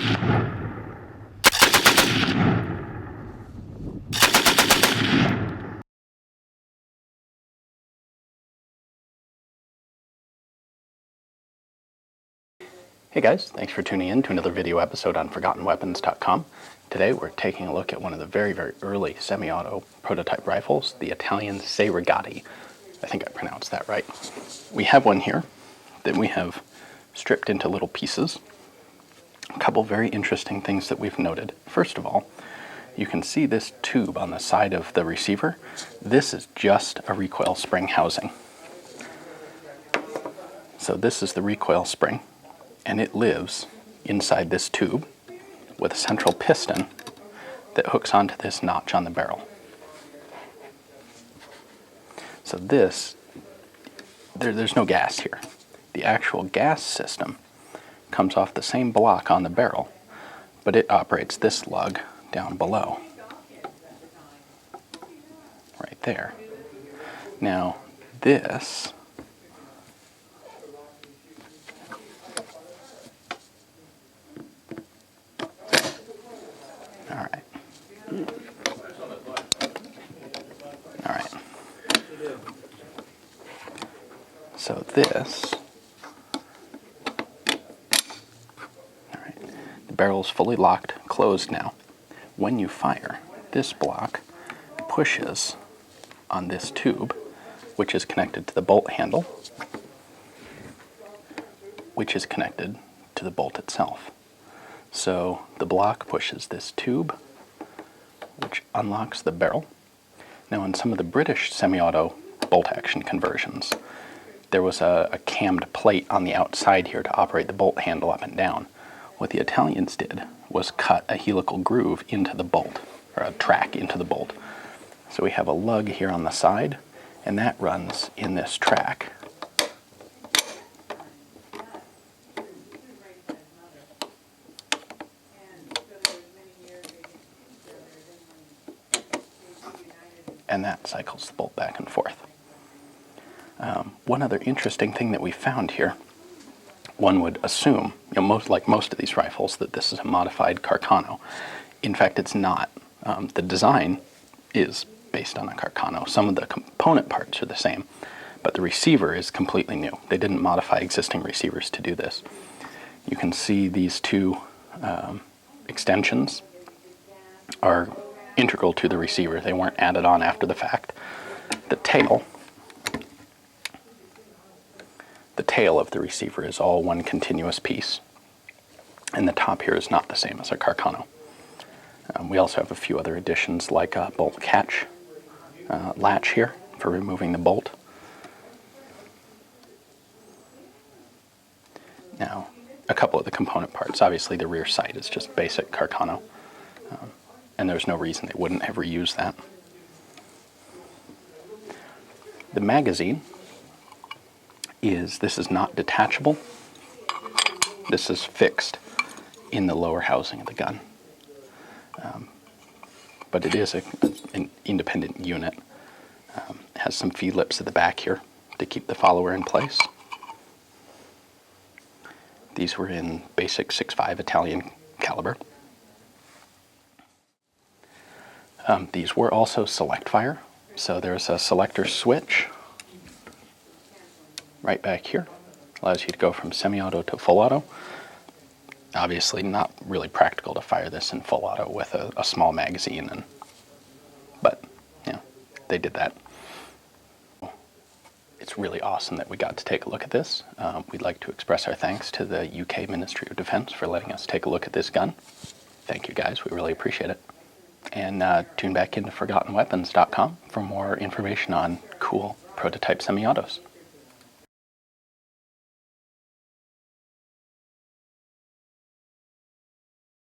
Hey guys, thanks for tuning in to another video episode on ForgottenWeapons.com. Today we're taking a look at one of the very early semi-auto prototype rifles, the Italian Cei-Rigotti. I think I pronounced that right. We have one here that we have stripped into little pieces. A couple very interesting things that we've noted. First of all, you can see this tube on the side of the receiver. This is just a recoil spring housing. So this is the recoil spring, and it lives inside this tube with a central piston that hooks onto this notch on the barrel. So there's no gas here. The actual gas system comes off the same block on the barrel, but it operates this lug down below, right there. Now this So this, the barrel's fully locked, closed now. When you fire, this block pushes on this tube, which is connected to the bolt handle, which is connected to the bolt itself. So the block pushes this tube, which unlocks the barrel. Now in some of the British semi-auto bolt action conversions, there was a cammed plate on the outside here to operate the bolt handle up and down. What the Italians did was cut a helical groove into the bolt, or a track into the bolt. So we have a lug here on the side, and that runs in this track. And that cycles the bolt back and forth. One other interesting thing that we found here, one would assume, most of these rifles, that this is a modified Carcano. In fact, it's not. The design is based on a Carcano. Some of the component parts are the same, but the receiver is completely new. They didn't modify existing receivers to do this. You can see these two extensions are integral to the receiver. They weren't added on after the fact. The tail of the receiver is all one continuous piece, and the top here is not the same as a Carcano. We also have a few other additions, like a bolt catch latch here for removing the bolt. Now, a couple of the component parts. Obviously the rear sight is just basic Carcano, and there's no reason they wouldn't ever use that. The magazine this is not detachable. This is fixed in the lower housing of the gun. But it is an independent unit. It has some feed lips at the back here to keep the follower in place. These were in basic 6.5 Italian caliber. These were also select fire. So there's a selector switch right back here. Allows you to go from semi-auto to full auto. Obviously not really practical to fire this in full auto with a small magazine, but they did that. It's really awesome that we got to take a look at this. We'd like to express our thanks to the UK Ministry of Defence for letting us take a look at this gun. Thank you guys, we really appreciate it. And tune back into ForgottenWeapons.com for more information on cool prototype semi-autos.